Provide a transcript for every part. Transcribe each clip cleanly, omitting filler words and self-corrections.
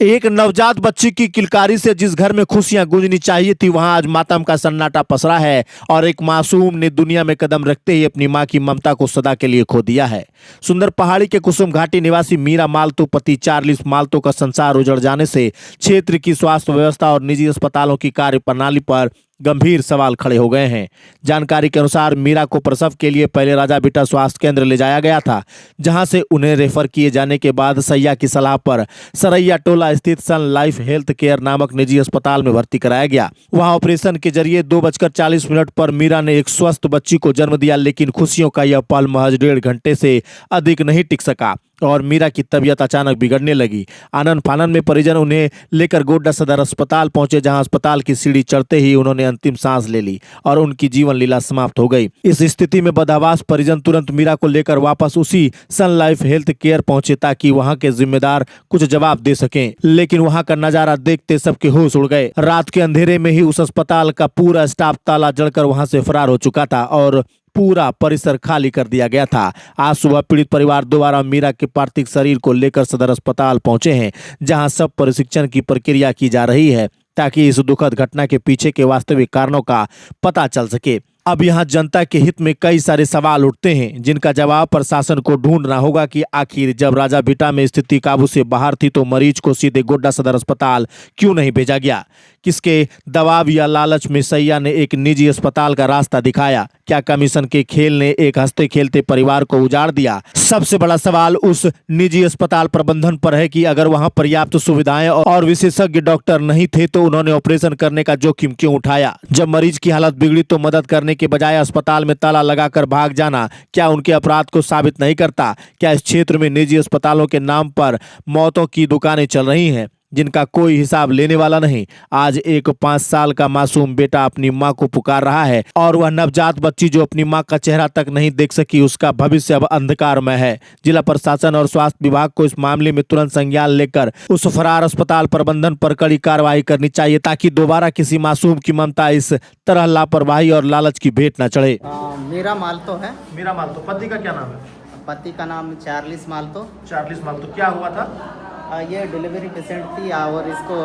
एक नवजात बच्ची की किलकारी से जिस घर में खुशियां गूंजनी चाहिए थी, वहां आज मातम का सन्नाटा पसरा है और एक मासूम ने दुनिया में कदम रखते ही अपनी मां की ममता को सदा के लिए खो दिया है। सुंदर पहाड़ी के कुसुम घाटी निवासी मीरा मालतू पति चार्लिस मालतू का संसार उजड़ जाने से क्षेत्र की स्वास्थ्य व्यवस्था और निजी अस्पतालों की कार्य प्रणाली पर गंभीर सवाल खड़े हो गए हैं। जानकारी के अनुसार मीरा को प्रसव के लिए पहले राजा बिटा स्वास्थ्य केंद्र ले जाया गया था, जहां से उन्हें रेफर किए जाने के बाद सैया की सलाह पर सरैया टोला स्थित सन लाइफ हेल्थ केयर नामक निजी अस्पताल में भर्ती कराया गया। वहां ऑपरेशन के जरिए 2:40 पर मीरा ने एक स्वस्थ बच्ची को जन्म दिया, लेकिन खुशियों का यह पल महज 1.5 घंटे से अधिक नहीं टिक सका और मीरा की तबीयत अचानक बिगड़ने लगी। आनन फानन में परिजन उन्हें लेकर गोड्डा सदर अस्पताल पहुंचे, जहां अस्पताल की सीढ़ी चढ़ते ही उन्होंने अंतिम सांस ले ली और उनकी जीवन लीला समाप्त हो गई। इस स्थिति में बदहवास परिजन तुरंत मीरा को लेकर वापस उसी सन लाइफ हेल्थ केयर पहुंचे ताकि वहां के जिम्मेदार कुछ जवाब दे सकें, लेकिन वहां का नजारा देखते सबके होश उड़ गए। रात के अंधेरे में ही उस अस्पताल का पूरा स्टाफ ताला जड़कर वहां से फरार हो चुका था और पूरा परिसर खाली कर दिया गया था। आज सुबह पीड़ित परिवार दोबारा मीरा के पार्थिव शरीर को लेकर सदर अस्पताल पहुंचे हैं, जहां सब प्रशिक्षण की प्रक्रिया की जा रही है ताकि इस दुखद घटना के पीछे के वास्तविक कारणों का पता चल सके। अब यहाँ जनता के हित में कई सारे सवाल उठते हैं, जिनका जवाब प्रशासन को ढूंढना होगा कि आखिर जब राजा बिटा में स्थिति काबू से बाहर थी तो मरीज को सीधे गोड्डा सदर अस्पताल क्यों नहीं भेजा गया? किसके दबाव या लालच में सैया ने एक निजी अस्पताल का रास्ता दिखाया? क्या कमीशन के खेल ने एक हंसते खेलते परिवार को उजाड़ दिया? सबसे बड़ा सवाल उस निजी अस्पताल प्रबंधन पर है कि अगर वहां पर्याप्त सुविधाएं और विशेषज्ञ डॉक्टर नहीं थे तो उन्होंने ऑपरेशन करने का जोखिम क्यों उठाया? जब मरीज की हालत बिगड़ी तो मदद करने के बजाय अस्पताल में ताला लगाकर भाग जाना क्या उनके अपराध को साबित नहीं करता? क्या इस क्षेत्र में निजी अस्पतालों के नाम पर मौतों की दुकानें चल रही हैं जिनका कोई हिसाब लेने वाला नहीं? आज एक 5 साल का मासूम बेटा अपनी मां को पुकार रहा है और वह नवजात बच्ची जो अपनी मां का चेहरा तक नहीं देख सकी, उसका भविष्य अब अंधकारमय है। जिला प्रशासन और स्वास्थ्य विभाग को इस मामले में तुरंत संज्ञान लेकर उस फरार अस्पताल प्रबंधन पर कड़ी कार्रवाई करनी चाहिए ताकि दोबारा किसी मासूम की ममता इस तरह लापरवाही और लालच की भेंट न चढ़े। मीरा मालतो है। मीरा मालतो, पति का क्या नाम है? पति का नाम चार्लिस मालतो। चार्लिस मालतो, क्या हुआ था? ये डिलीवरी पेशेंट थी और इसको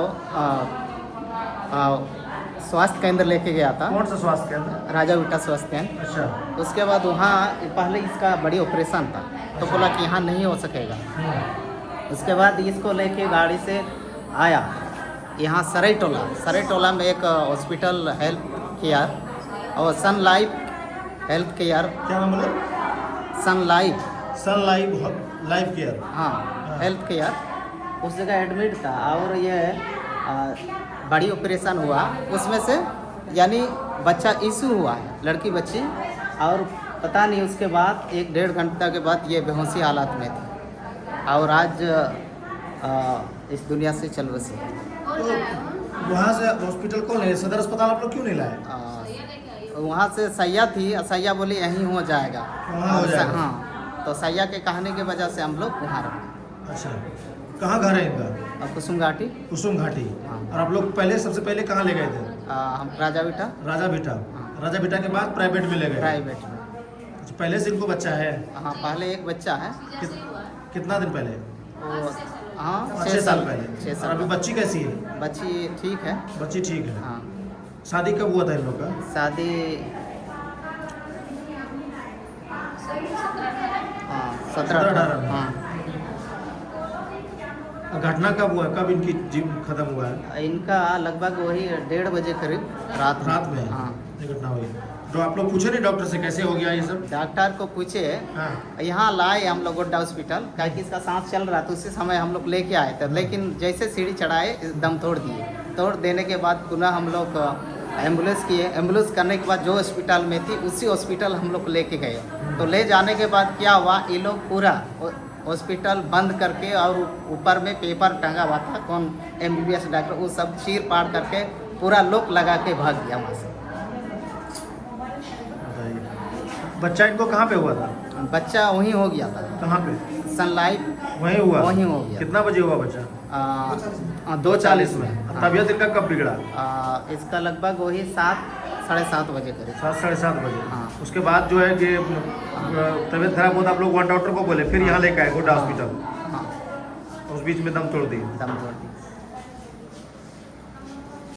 स्वास्थ्य केंद्र लेके गया था। कौन सा स्वास्थ्य केंद्र? राजा बिटा स्वास्थ्य केंद्र। अच्छा। उसके बाद वहाँ पहले इसका बड़ी ऑपरेशन था तो बोला कि यहाँ नहीं हो सकेगा। उसके बाद इसको लेके गाड़ी से आया यहाँ सराय टोला में एक हॉस्पिटल हेल्थ केयर और सन लाइफ हेल्थ केयर। क्या नाम बोले? सन लाइफ केयर। हाँ, हेल्थ केयर। उस जगह एडमिट था और ये बड़ी ऑपरेशन हुआ, उसमें से यानी बच्चा इशू हुआ है, लड़की बच्ची, और पता नहीं उसके बाद 1-1.5 घंटा के बाद ये बेहोशी हालत में थी और आज इस दुनिया से चल बसी। तो वहाँ से हॉस्पिटल कौन है? सदर अस्पताल आप लोग क्यों नहीं लाए? वहाँ से सैया थी, सैया बोली यहीं हो जाएगा। हाँ, तो सैया के कहने की वजह से हम लोग वहाँ रहे। अच्छा, कहाँ घर है इनका? कुसुम घाटी। कुसुम घाटी। हाँ। और आप लोग सबसे पहले कहाँ ले गए थे? हम राजा बिटा। हाँ। राजा बिटा के बाद प्राइवेट में ले गए? प्राइवेट में। अच्छा, पहले से इनको बच्चा है? हाँ, पहले एक बच्चा है। कितना दिन पहले? हाँ, 6 साल पहले। 6 साल। और अभी बच्ची कैसी है? बच्ची ठीक है। बच्ची ठीक है। हाँ। शादी कब हुआ था इन लोग का? शादी 17-18 में। हाँ। घटना कब हुआ? कब इनकी जीवन खत्म हुआ है? इनका लगभग वही 1:30 बजे करीब रात में। हाँ, ये घटना हुई। तो आप लोग पूछे नहीं डॉक्टर से कैसे हो गया ये सब? डॉक्टर को पूछे। हाँ। यहाँ लाए हम लोग गोड्डा हॉस्पिटल, क्योंकि इसका सांस चल रहा था, उसी समय हम लोग लेके आए थे, लेकिन जैसे सीढ़ी चढ़ाए दम तोड़ दिए। तोड़ देने के बाद पुनः हम लोग एम्बुलेंस किए। एम्बुलेंस करने के बाद जो हॉस्पिटल में थी उसी हॉस्पिटल हम लोग लेके गए। तो ले जाने के बाद क्या हुआ, ये लोग पूरा हॉस्पिटल बंद करके और ऊपर में पेपर टंगा हुआ था, कौन MBBS डॉक्टर, वो सब चीर पाड़ करके पूरा लॉक लगा के भाग गया वहाँ से। बच्चा इनको कहाँ पे हुआ था? बच्चा वहीं हो गया था। कहाँ पे? सनलाइट वहीं हुआ? वहीं हो गया। कितना बजे हुआ बच्चा? 2:40 में। तबीयत इनका कब बिगड़ा? इसका लगभग वही 7-7:30 बजे करीब। 7-7:30 बजे। हाँ। उसके बाद जो है कि तबीयत खराब होता आप लोग वहाँ डॉक्टर को बोले, फिर यहाँ लेकर आए गोड्डा हॉस्पिटल। हाँ, उस बीच में दम तोड़ दी। दम तोड़ दी।